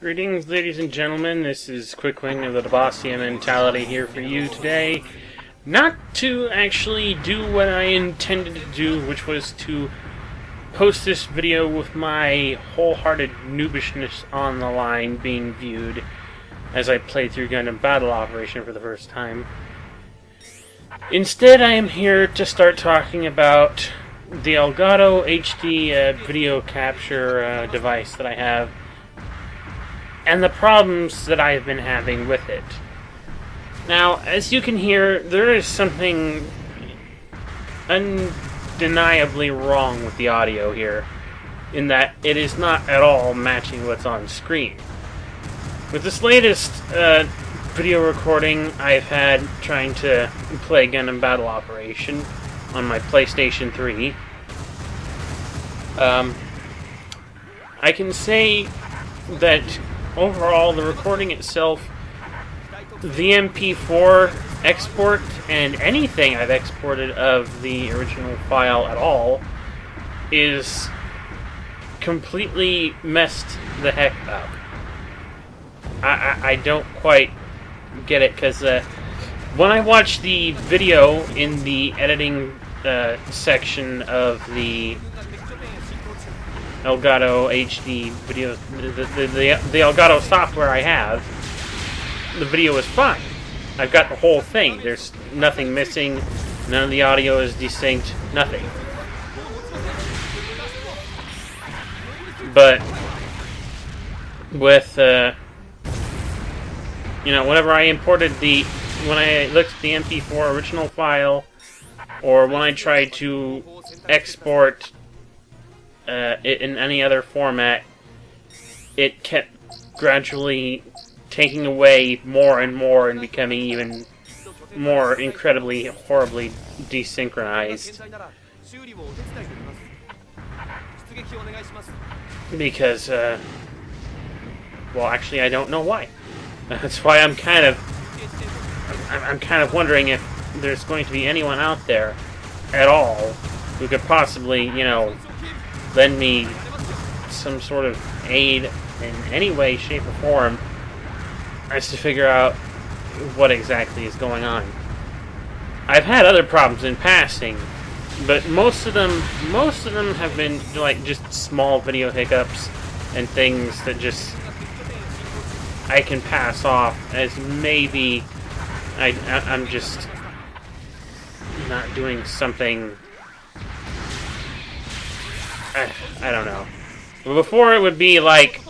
Greetings, ladies and gentlemen. This is Quickwing of the Debossium Mentality here for you today. Not to actually do what I intended to do, which was to post this video with my wholehearted noobishness on the line being viewed as I played through Gundam Battle Operation for the first time. Instead, I am here to start talking about the Elgato HD video capture device that I have, and the problems that I've been having with it. Now, as you can hear, there is something undeniably wrong with the audio here, in that it is not at all matching what's on screen. With this latest video recording I've had trying to play Gundam Battle Operation on my PlayStation 3, I can say that overall, the recording itself, the MP4 export, and anything I've exported of the original file at all, is completely messed the heck up. I don't quite get it, because when I watch the video in the editing section of the Elgato HD video, the Elgato software I have, the video is fine. I've got the whole thing. There's nothing missing. None of the audio is desynced. Nothing. But with whenever I imported when I looked at the MP4 original file, or when I tried to export it in any other format, it kept gradually taking away more and more and becoming even more incredibly, horribly desynchronized. Because, well, actually, I don't know why. That's why I'm kind of wondering if there's going to be anyone out there at all who could possibly, lend me some sort of aid in any way, shape, or form as to figure out what exactly is going on. I've had other problems in passing, but most of them have been like just small video hiccups and things that just I can pass off as maybe I'm just not doing something. I don't know. But before it would be like,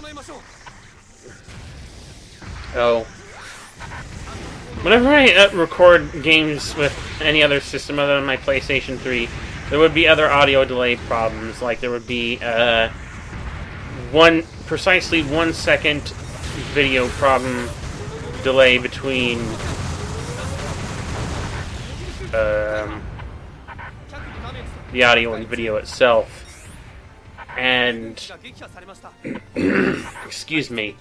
whenever I record games with any other system other than my PlayStation 3, there would be other audio delay problems. Like there would be precisely 1 second video problem delay between the audio and video itself. And excuse me.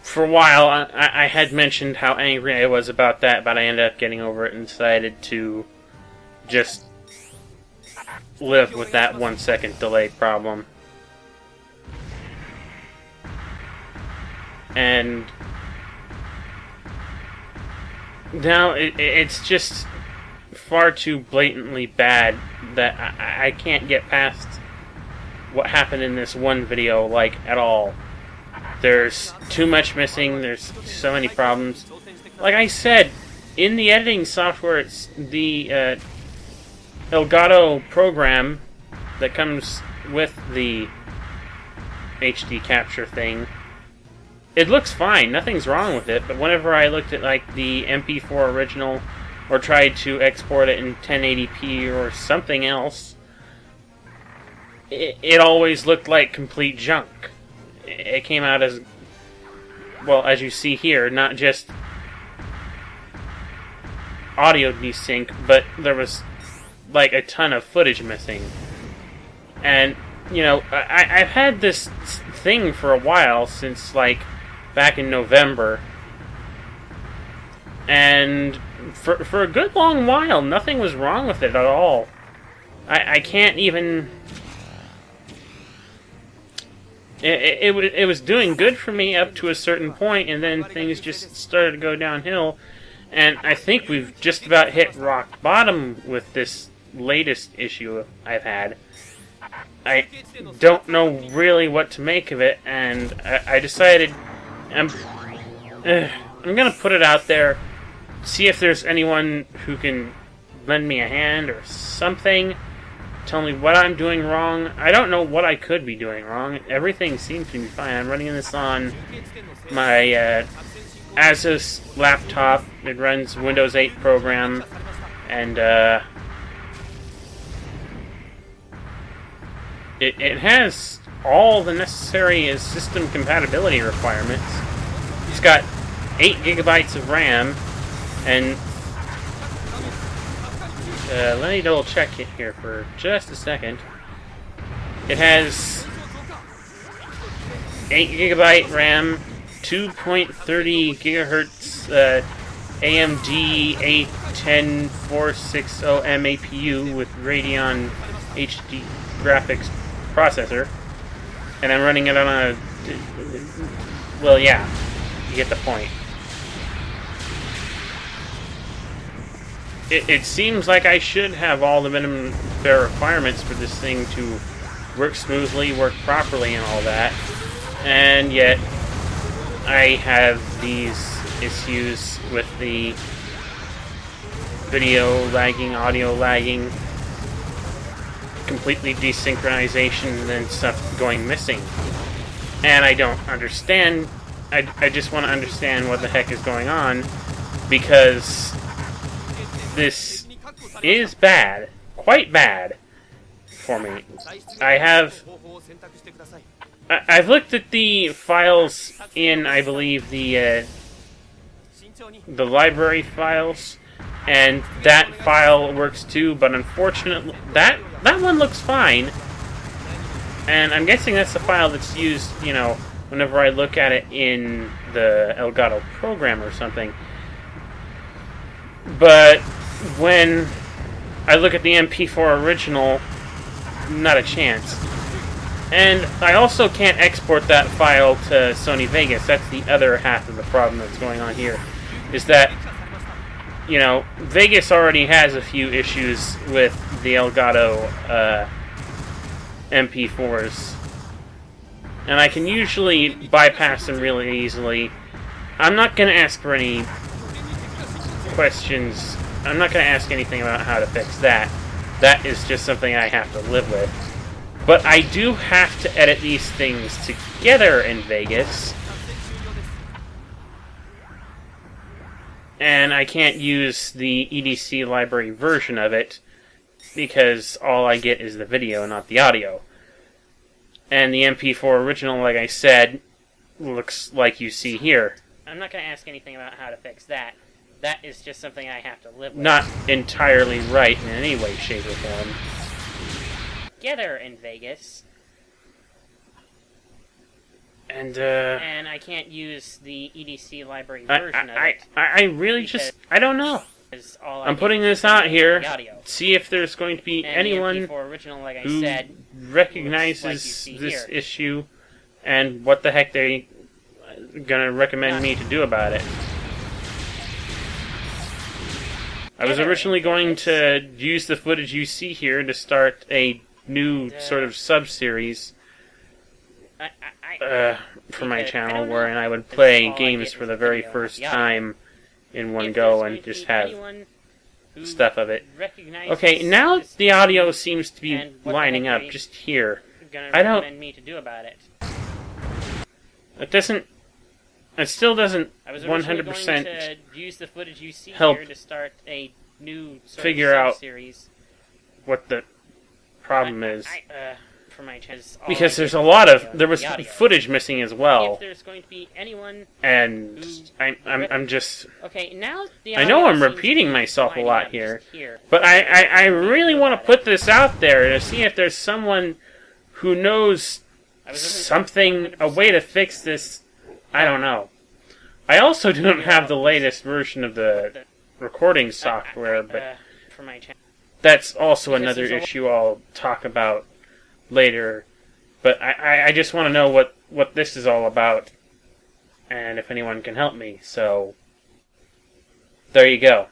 For a while, I had mentioned how angry I was about that, but I ended up getting over it and decided to just live with that 1 second delay problem. And now it's just far too blatantly bad that I can't get past what happened in this one video, like, at all. There's too much missing, there's so many problems. Like I said, in the editing software, it's the Elgato program that comes with the HD capture thing. It looks fine, nothing's wrong with it, but whenever I looked at like the MP4 original or tried to export it in 1080p or something else, it always looked like complete junk. It came out as, well, as you see here, not just audio desync, but there was like a ton of footage missing. And, I've had this thing for a while, since like back in November, and for a good long while, nothing was wrong with it at all. I can't even it was doing good for me up to a certain point, and then things just started to go downhill. And I think we've just about hit rock bottom with this latest issue I've had. I don't know really what to make of it, and I decided I'm gonna put it out there, see if there's anyone who can lend me a hand or something. Tell me what I'm doing wrong. I don't know what I could be doing wrong. Everything seems to be fine. I'm running this on my Asus laptop. It runs Windows 8 program, and it has all the necessary system compatibility requirements. It's got 8 gigabytes of RAM, and let me double check it here for just a second. It has 8 gigabyte RAM, 2.30 gigahertz AMD A10460M APU with Radeon HD graphics processor, and I'm running it on a... well, yeah, you get the point. It seems like I should have all the minimum bare requirements for this thing to work smoothly, work properly, and all that, and yet I have these issues with the video lagging, audio lagging, completely desynchronization, and stuff going missing. And I don't understand. I just want to understand what the heck is going on, because this is bad, quite bad for me. I've looked at the files in, I believe, the library files, and that file works too, but unfortunately that one looks fine, and I'm guessing that's the file that's used, you know, whenever I look at it in the Elgato program or something. But when I look at the MP4 original, not a chance. And I also can't export that file to Sony Vegas. That's the other half of the problem that's going on here, is that, you know, Vegas already has a few issues with the Elgato MP4s, and I can usually bypass them really easily. I'm not going to ask for any questions. I'm not going to ask anything about how to fix that. That is just something I have to live with. But I do have to edit these things together in Vegas, and I can't use the EDC library version of it because all I get is the video, not the audio. And the MP4 original, like I said, looks like you see here. I'm not going to ask anything about how to fix that. That is just something I have to live with. Not entirely right in any way, shape, or form. Together in Vegas. And I can't use the EDC library version of it. I really just... I don't know. I'm putting this out here. See if there's going to be anyone who recognizes this issue and what the heck they're gonna recommend me to do about it. I was originally going to use the footage you see here to start a new sort of sub-series for my channel, wherein I would play games for the very first time in one go and just have stuff of it. Okay, now the audio seems to be lining up just here. I don't... It still doesn't 100% help figure out what the problem is. Because there's a lot of... There was footage missing as well. And I'm just... I know I'm repeating myself a lot here, but I really want to put this out there to see if there's someone who knows something, a way to fix this. I don't know. I also don't have the latest version of the recording software, but that's also another issue I'll talk about later. But I just want to know what this is all about, and if anyone can help me. So, there you go.